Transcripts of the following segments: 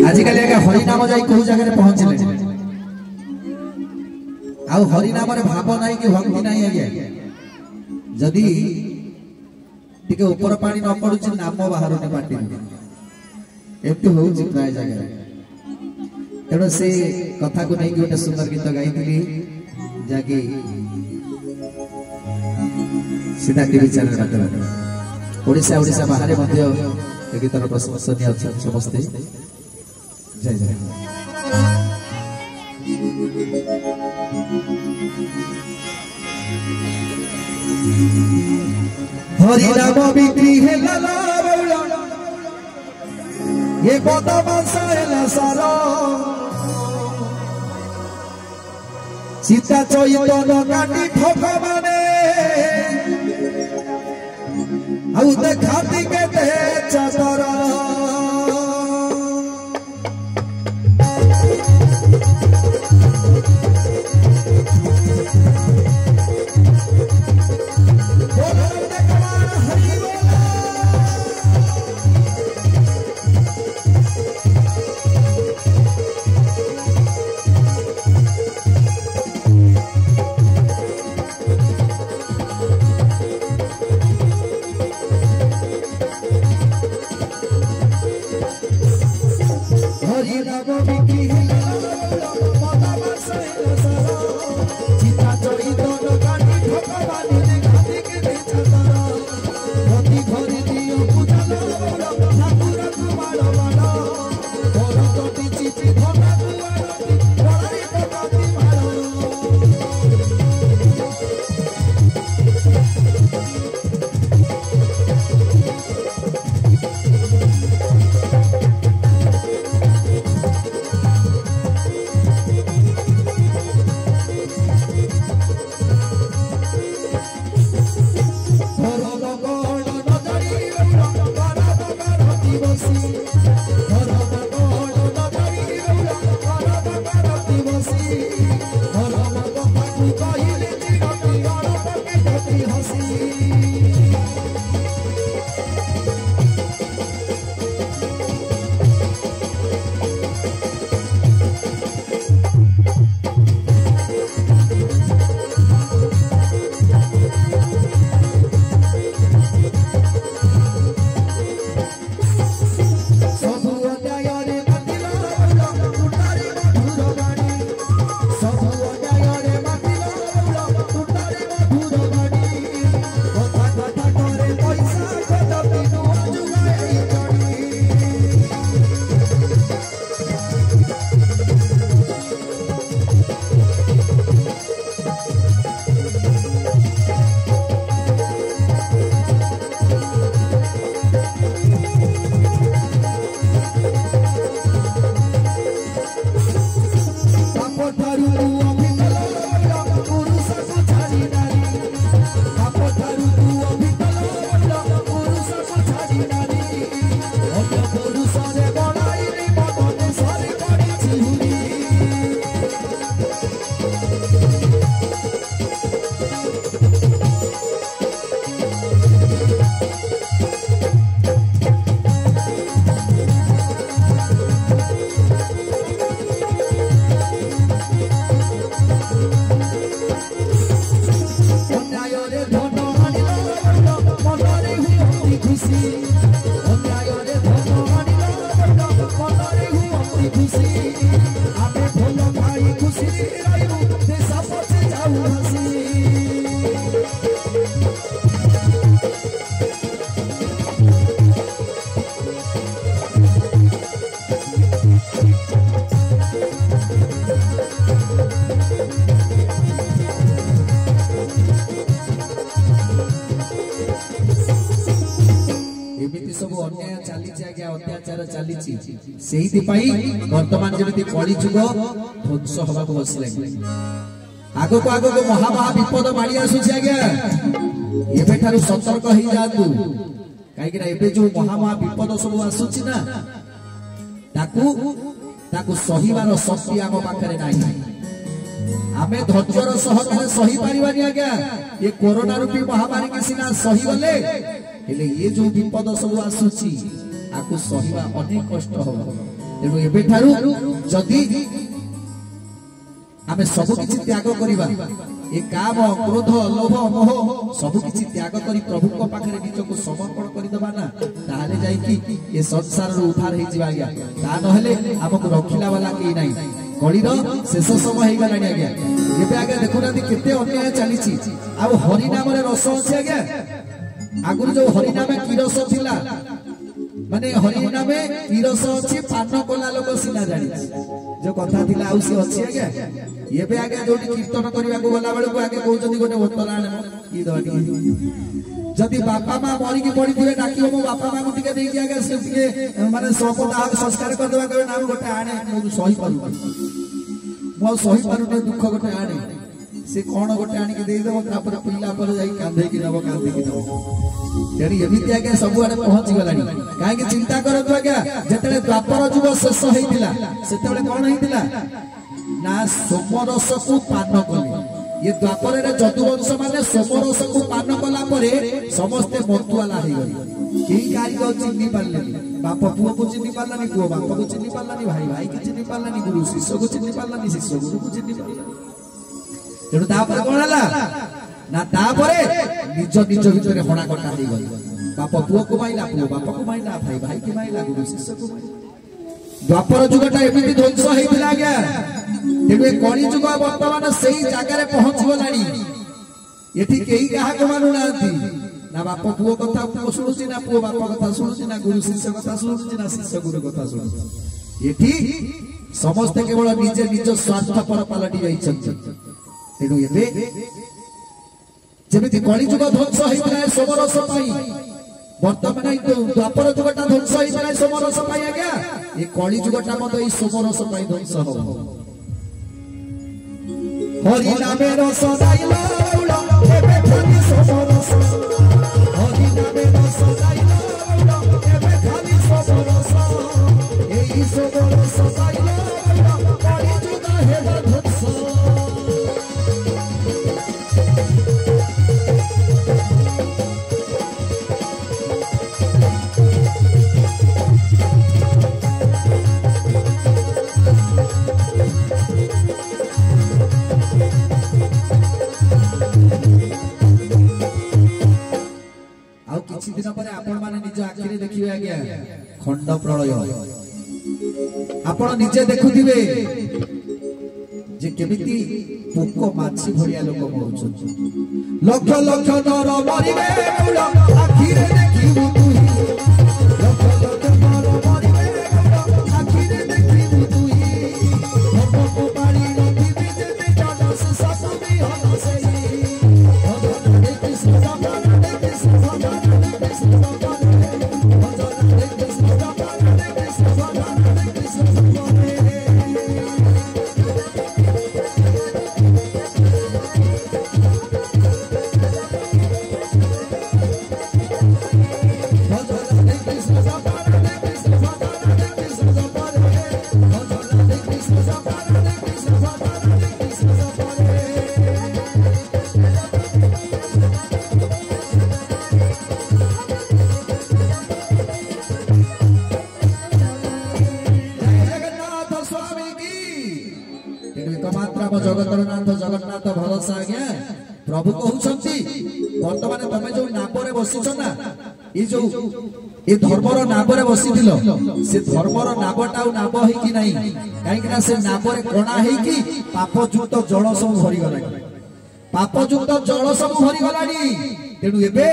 आजिकल आगे हरिनाम जाई कहू जगह पहुंचले आउ हरिनाम भाव ना कि भक्ति ना आगे जदि टिके ऊपर पानी न पड़ू नाम बाहर पार्टी एमती हूँ प्राय जगह तेणु से कथा को नहीं गोटे सुंदर गीत गाई जाकि सीधा टीवी चैनल माध्यम ओडिशा ओडिशा बाहर गीतर प्रशंसनीय समस्ते जय जय हरि नाम बिक्री है ये सारा सीता चैतन काटी ठक माने आउ देखाती के चादर वर्तमान जमी कली जुग ध्वंस हवा बसले आग को आग को महा विपद माड़ी आसुची आज्ञा एबेठारु सतर्क हो जातु कहीं एबे जो महा विपद सब आसुची ना ताकू सहीबार शक्ति आम पाखरे नाही आमे धैर्यर सह सही पारिबानी आज्ञा ये कोरोना रूपी महामारी के सिना सही गले हेले ये जो विपद सब आसुची आकु सहिबा अनेक कष्ट हो तेणु एबे ठारू जदि आमे सब किछि त्याग करिबा ए काम क्रोध लोभ मोह सब किछि त्याग करी प्रभु को पाखरे निजको समर्पण करि दबा ना ताले जाई कि ए संसार रो उद्धार हे जिबा गया ता नहले हमकु रखिला वाला के नै कलिर शेष समय हे गलानी आज्ञा एबे आगे देखुना केते अन्याय चली छी आ हरि नाम रे रस अछि आज्ञा आगुर जो हरि नामे की रस थिला माने हरि नामे की रस अछि पान कोला लोक सिना जानि जो कथा थिला आउ से अछि आज्ञा एबे आगे जोटी कीर्तन करबा को गला बेले को आगे कहउछनी गोटे बोतल आने की दडी जदि बापा मां मरि की पड़ी दिवे डाकियो मो बापा मां को टिके देई कि आगे से टिके माने दाह संस्कार कर देबा के नाम गोटे आने मो सही पारु मो सही पारु दुख गोटे आने से कोन गोटे आनी के देई देबो तापर पिला पर जाई कांधे की नबो तेरी एमिति आगे सब आड़े पहुंची गलानी काहे कि चिंता करत आज्ञा जेतले द्वापर जुग शेष हेतिला सेतबेले कोन हेतिला ना सोमरस को पान कले ये द्वापर रे जदुवंश माने सोमरस को पान कला परे समस्त मतुआला हे गई केही कारिगर चिन्नी पारलेनी बाप पुओ को चिन्नी पारलानी पुओ बाप को चिन्नी पारलानी भाई भाई की चिन्नी पारलानी गुरु शिष्य को चिन्नी पारलानी शिष्य गुरु को चिन्नी पारलानी तेणु तापर कोन हला ना तापरे निज निज भितर हणा कटा हे गई बाप पुओ को माइला पुओ बाप को माइला भाई भाई की माइला गुरु शिष्य को माइला द्वापर जुगटा एमिति ध्वंस हेतिला गया तेबे कली जुग वर्तमान सेही जागा रे पहुंच गलानी एठी केही काहा को मानु नांती ना बाप पुओ कथा पुओ सुनुची ना पुओ बाप कथा सुनुची ना गुरु शिष्य कथा सुनुची ना शिष्य गुरु कथा सुनुची एठी समस्त केवल निजे निज स्वार्थ पर पलटी जाई छथि तेणु एबे जेमिति कली जुग ध्वंस हेतिला सोमरस पई वर्तमान द्वापर जुगटा ध्वंस हेतिला सोमरस पई आज्ञा ए कली जुगटा मत ए सोमरस पई ध्वंस हो हरि नामे रस दाइला उला एबे खाली सोमरस हरि नामे रस दाइला उला एबे खाली सोमरस एई सोमरस दाइला उला कली जुग हेबा ध्वंस दिन पर आपण माने निज आखिरे देखिबे आज्ञा खंड प्रलय आपण निजे देखुथिबे जे केमिति पोको माछी भरिया लोक मरुछन लक्ष लक्ष नर मरिबे मुला आखिरे देखिबु तुही लक्ष लक्ष नर मरिबे मुला आखिरे देखिबु तुही हमको पानी नथिबे जेते जनस ससुबी हनसेई भगवान कृष्ण भगवान कृष्ण भगवान जगन्नाथ भरोसा आज्ञा प्रभु कहउछंती वर्तमान तमे जो नाबरे बसिछ ना ए धर्मर नाबरे बसिथिलो से धर्मर नाबटा नाब है कि नहीं काहे कि ना से नाबरे कोणा है कि पापयुक्त जल सब भरी गला पापयुक्त जल सब भरी गलानी तेणु एबे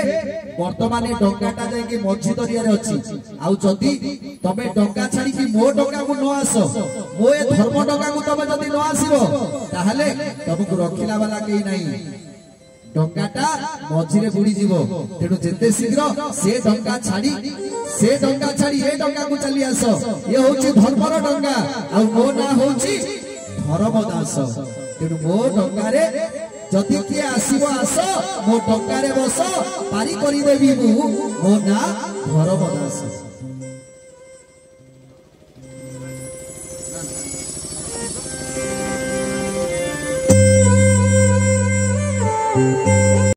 वर्तमान डंगाटा जाय कि मझी दरिया रे अछि आउ जदी तमे डंगा छाड़ी कि मो डंगा को न आसो मो ए धर्म डंगा को तमे जदी न आसीबो ताहले तमको रखिला वाला केही नाही डंगाटा मझी रे बुडी जीवो तेणु जेते शीघ्र से डंगा छाड़ी ए डंगा को चली आसो ये होची धर्मर डंगा आउ मो ना होची धर्मदास तेणु मो डंगा रे जदि किए आसीबो आस मो डंगा रे बस पारी करी देबी मो ना धर्मदास।